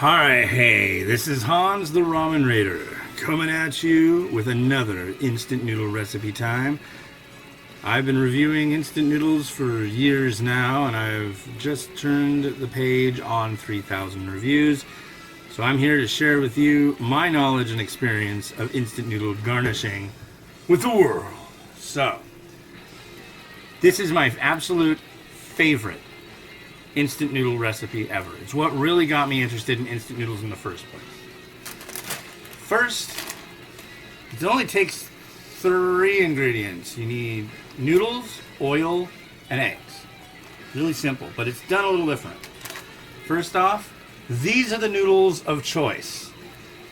Hi, hey, this is Hans the Ramen Raider coming at you with another instant noodle recipe time. I've been reviewing instant noodles for years now, and I've just turned the page on 3,000 reviews. So I'm here to share with you my knowledge and experience of instant noodle garnishing with the world. So, this is my absolute favorite instant noodle recipe ever. It's what really got me interested in instant noodles in the first place. First, it only takes 3 ingredients. You need noodles, oil, and eggs. Really simple, but it's done a little different. First off, these are the noodles of choice.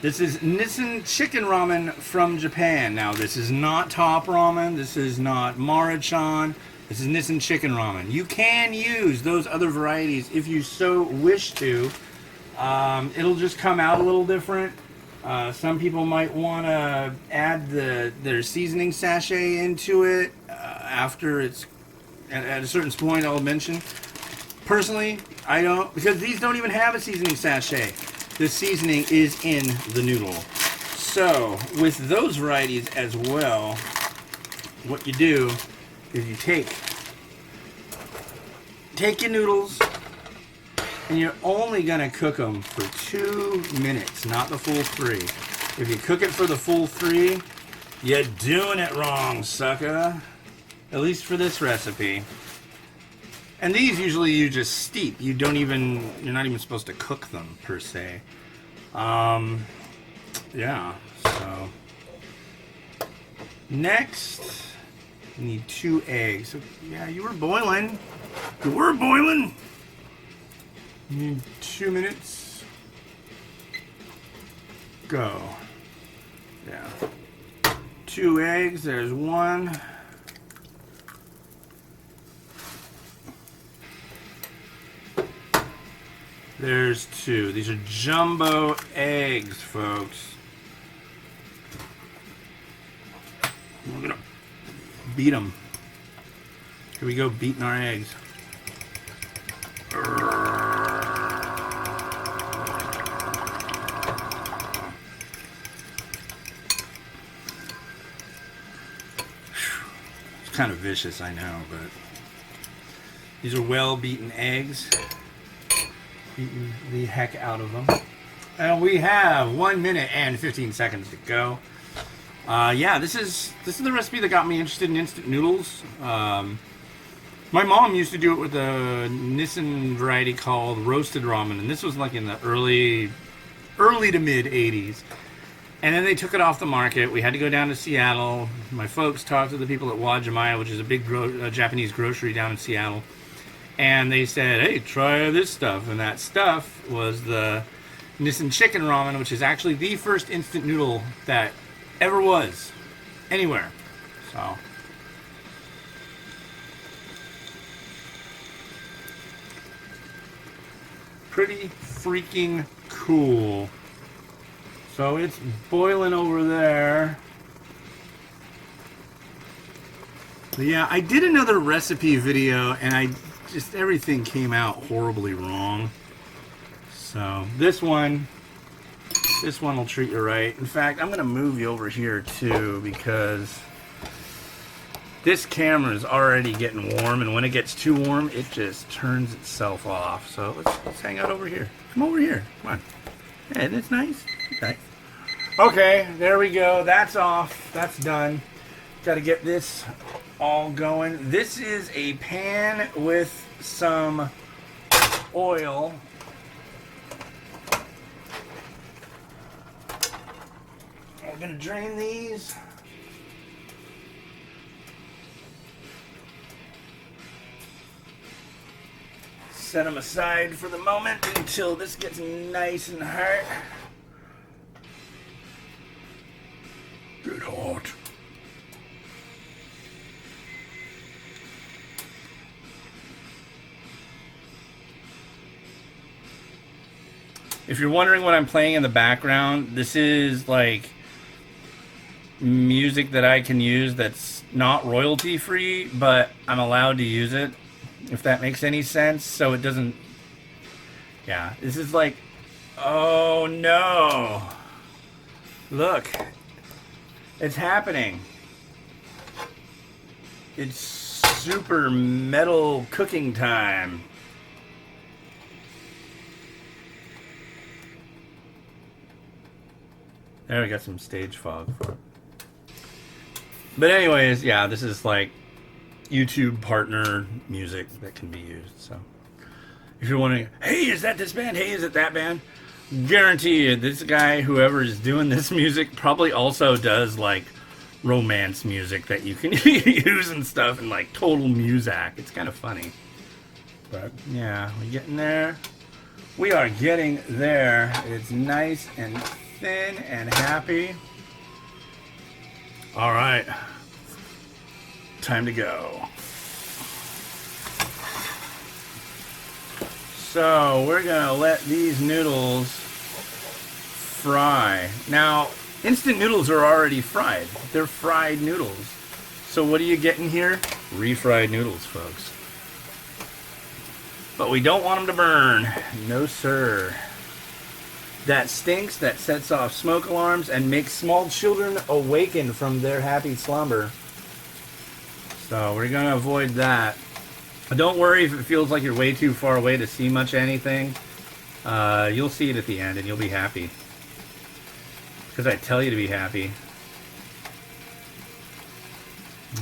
This is Nissin chicken ramen from Japan. Now, this is not top ramen. This is not Maruchan. This is Nissin chicken ramen. You can use those other varieties if you so wish to. It'll just come out a little different. Some people might want to add their seasoning sachet into it after it's at a certain point. I'll mention. Personally, I don't, because these don't even have a seasoning sachet. The seasoning is in the noodle. So with those varieties as well, what you do is you take your noodles, and you're only gonna cook them for 2 minutes, not the full 3. If you cook it for the full 3, you're doing it wrong, sucker. At least for this recipe. And these usually you just steep. You're not even supposed to cook them per se. Yeah. So next, you need 2 eggs. So, yeah, you were boiling. You were boiling. You need 2 minutes. Go. Yeah. 2 eggs. There's 1. There's 2. These are jumbo eggs, folks. We're gonna beat them. Here we go, beating our eggs. It's kind of vicious, I know, but these are well beaten eggs. Beaten the heck out of them. And we have 1 minute and 15 seconds to go. Yeah, this is the recipe that got me interested in instant noodles. My mom used to do it with a Nissin variety called roasted ramen, and this was like in the early to mid 80s. And then they took it off the market. We had to go down to Seattle. My folks talked to the people at Wajimaya, which is a big Japanese grocery down in Seattle. And they said, hey, try this stuff. And that stuff was the Nissin chicken ramen, which is actually the first instant noodle that ever was anywhere. So pretty freaking cool. So it's boiling over there. But yeah, I did another recipe video, and everything came out horribly wrong. So this one will treat you right. In fact, I'm going to move you over here too, because this camera is already getting warm, and when it gets too warm, it just turns itself off. So let's hang out over here. Come over here. Come on. Yeah, that's nice. Okay. Okay, there we go. That's off. That's done. Got to get this all going. This is a pan with some oil. We're going to drain these. Set them aside for the moment until this gets nice and hot. Get hot. If you're wondering what I'm playing in the background, this is like music that I can use that's not royalty free, but I'm allowed to use it, if that makes any sense. So it doesn't, yeah, this is like Oh no! Look, it's happening. It's super metal cooking time. There, we got some stage fog for it. But anyways, yeah, this is like YouTube partner music that can be used. So if you're wondering, hey, is that this band? Hey, is it that band? Guarantee you, this guy, whoever is doing this music, probably also does like romance music that you can use and stuff, and like total muzak. It's kind of funny. But yeah, we're getting there. We are getting there. It's nice and thin and happy. All right, time to go. So we're gonna let these noodles fry. Now, instant noodles are already fried. They're fried noodles. So what are you getting here? Refried noodles, folks. But we don't want them to burn. No, sir. That stinks, that sets off smoke alarms, and makes small children awaken from their happy slumber. So we're going to avoid that. Don't worry if it feels like you're way too far away to see much anything. You'll see it at the end, and you'll be happy. Because I tell you to be happy.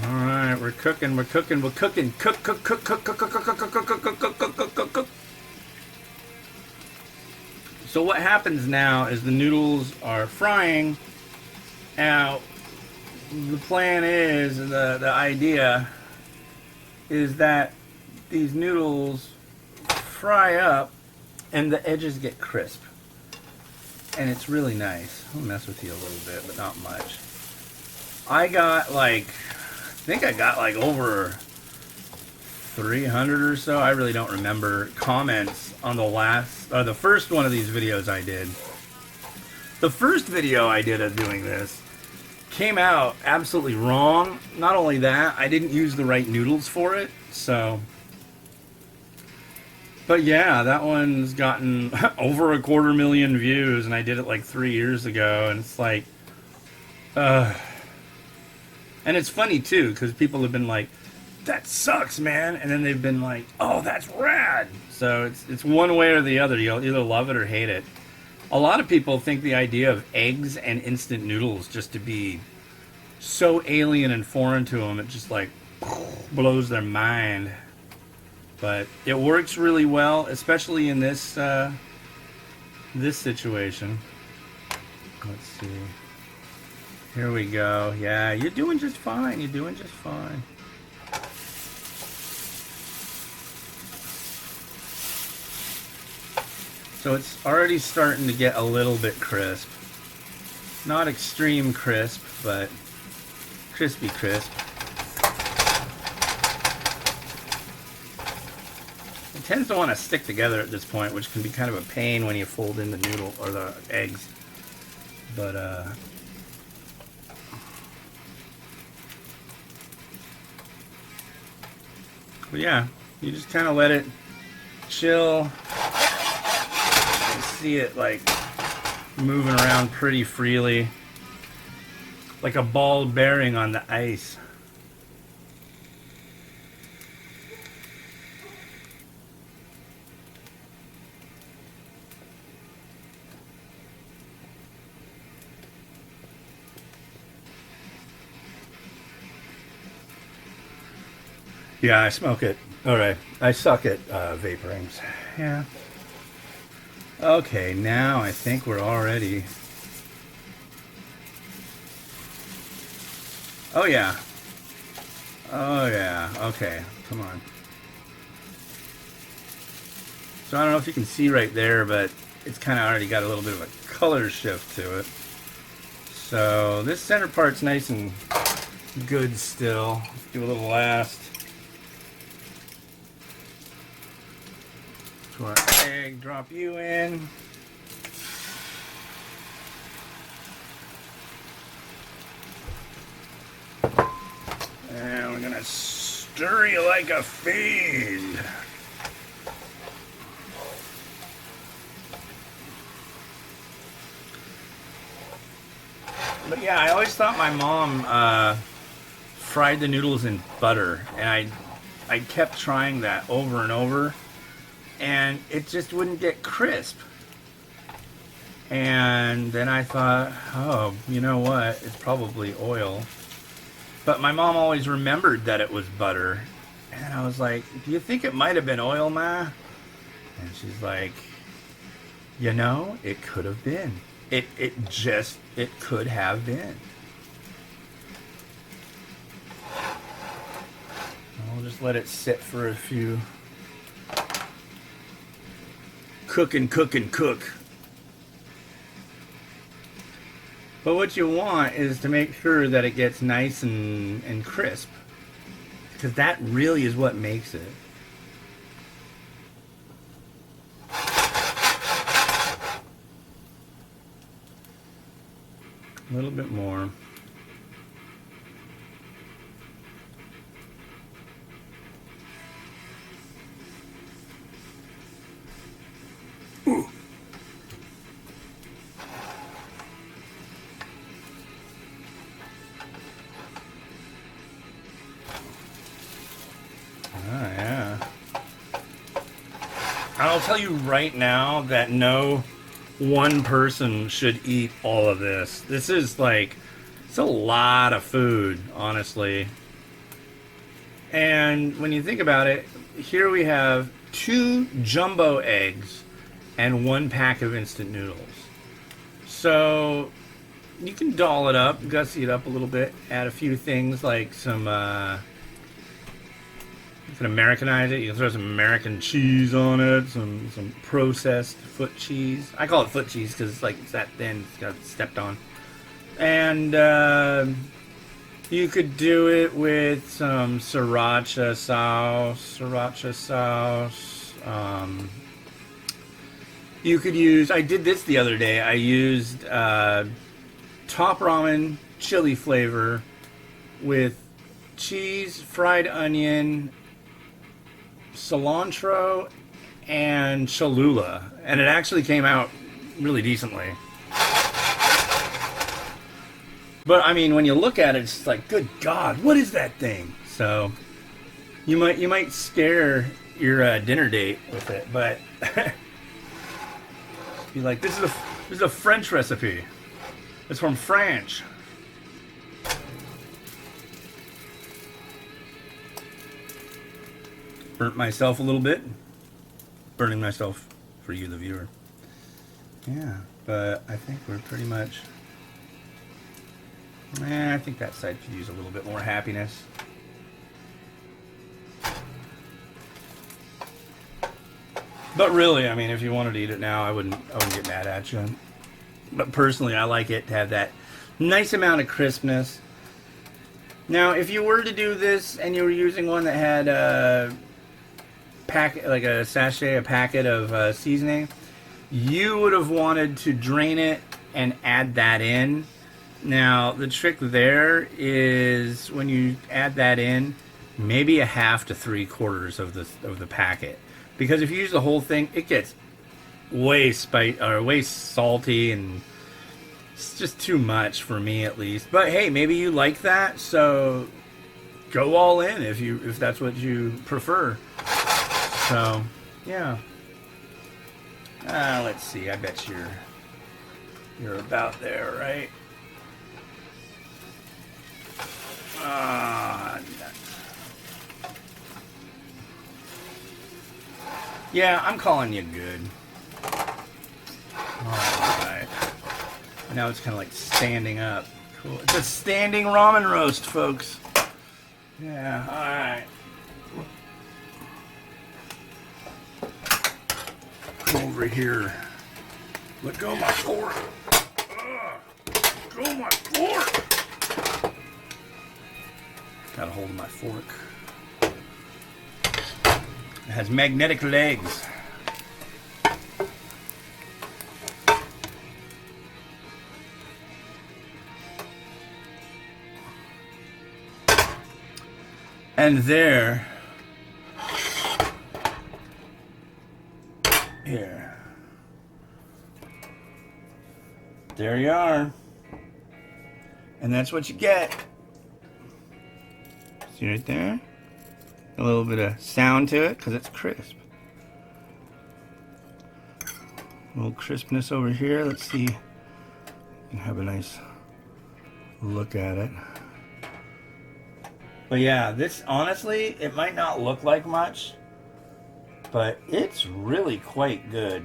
Alright, we're cooking, we're cooking, we're cooking. Cook, cook, cook, cook, cook, cook, cook, cook, cook, cook, cook, cook, cook, cook, cook, cook. So what happens now is the noodles are frying. Now, the plan is, the idea is that these noodles fry up and the edges get crisp. And it's really nice. I'll mess with you a little bit, but not much. I got like, I think I got like over 300 or so. I really don't remember comments on the first one of these videos I did. The first video I did of doing this came out absolutely wrong. Not only that, I didn't use the right noodles for it. So, but yeah, that one's gotten over 250,000 views, and I did it like 3 years ago, and it's like, and it's funny too, because people have been like, that sucks, man, and then they've been like, oh, that's rad. So it's one way or the other. You'll either love it or hate it. A lot of people think the idea of eggs and instant noodles just to be so alien and foreign to them, it just like blows their mind. But it works really well, especially in this this situation. Let's see. Here we go. Yeah, you're doing just fine. You're doing just fine. So it's already starting to get a little bit crisp. Not extreme crisp, but crispy crisp. It tends to want to stick together at this point, which can be kind of a pain when you fold in the noodle or the eggs. But yeah, you just kind of let it chill. You see it like moving around pretty freely, like a ball bearing on the ice. Yeah, I smoke it. Alright, I suck at vape rings. Yeah. Okay, now I think we're already... Oh yeah. Oh yeah, okay, come on. So I don't know if you can see right there, but it's kind of already got a little bit of a color shift to it. So this center part's nice and good still. Let's do a little last. To our egg, drop you in. And we're gonna stir you like a fiend. But yeah, I always thought my mom fried the noodles in butter, and I kept trying that over and over, and it just wouldn't get crisp. And then I thought, oh, you know what? It's probably oil. But my mom always remembered that it was butter. And I was like, do you think it might have been oil, Ma? And she's like, you know, it could have been. It could have been. I'll just let it sit for a few. Cook and cook and cook. But what you want is to make sure that it gets nice and crisp. Because that really is what makes it. A little bit more. Ooh. Oh, yeah. I'll tell you right now that no one person should eat all of this. This is like, it's a lot of food, honestly. And when you think about it, here we have 2 jumbo eggs and 1 pack of instant noodles. So you can doll it up, gussy it up a little bit, add a few things like some, you can Americanize it. You can throw some American cheese on it, some processed foot cheese. I call it foot cheese because it's like it's that thin, it's got stepped on. And you could do it with some sriracha sauce. You could use. I did this the other day. I used top ramen chili flavor with cheese, fried onion, cilantro, and Cholula, and it actually came out really decently. But I mean, when you look at it, it's like, good God, what is that thing? So you might scare your dinner date with it, but be like, this is a French recipe. It's from France. Burnt myself a little bit. Burning myself for you, the viewer. Yeah, but I think we're pretty much... I think that side could use a little bit more happiness. But really, I mean, if you wanted to eat it now, I wouldn't get mad at you. But personally, I like it to have that nice amount of crispness. Now, if you were to do this and you were using one that had a packet of seasoning, you would have wanted to drain it and add that in. Now, the trick there is when you add that in, maybe a half to 3/4 of the packet, because if you use the whole thing, it gets way salty, and it's just too much for me, at least. But hey, maybe you like that, so go all in if that's what you prefer. So yeah. Let's see. I bet you're about there, right? Yeah, I'm calling you good. Alright. Now it's kind of like standing up. Cool. It's a standing ramen roast, folks. Yeah, alright. Come over here. Let go of my fork. Let go of my fork. Got a hold of my fork. It has magnetic legs. And here. There you are. And that's what you get. See right there? A little bit of sound to it because it's crisp. A little crispness over here. Let's see. You can have a nice look at it. But yeah, this honestly, it might not look like much, but it's really quite good.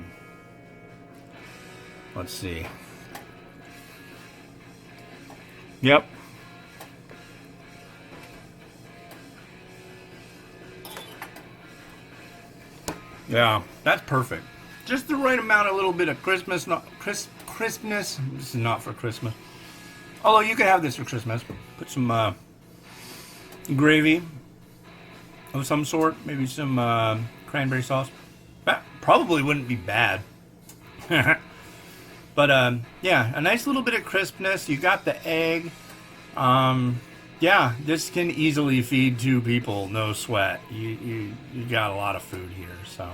Let's see. Yep. Yeah, that's perfect. Just the right amount, a little bit of crispness, crispness. This is not for Christmas. Although you can have this for Christmas. Put some gravy of some sort, maybe some cranberry sauce. That probably wouldn't be bad. But yeah, a nice little bit of crispness. You got the egg. Yeah, this can easily feed 2 people, no sweat. You got a lot of food here, so.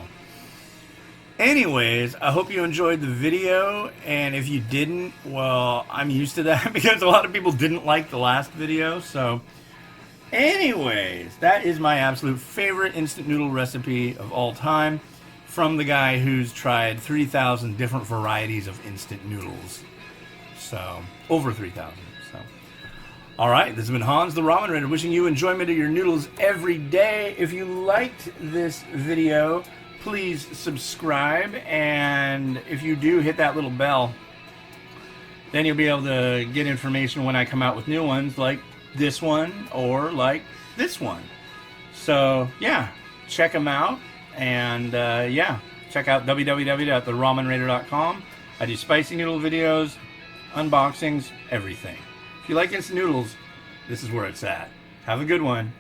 Anyways, I hope you enjoyed the video, and if you didn't, well, I'm used to that because a lot of people didn't like the last video, so. Anyways, that is my absolute favorite instant noodle recipe of all time from the guy who's tried 3,000 different varieties of instant noodles. So, over 3,000, so. Alright, this has been Hans the Ramen Raider, wishing you enjoyment of your noodles every day. If you liked this video, please subscribe, and if you do, hit that little bell. Then you'll be able to get information when I come out with new ones, like this one, or like this one. So, yeah, check them out, and yeah, check out www.theramenraider.com. I do spicy noodle videos, unboxings, everything. If you like instant noodles, this is where it's at. Have a good one.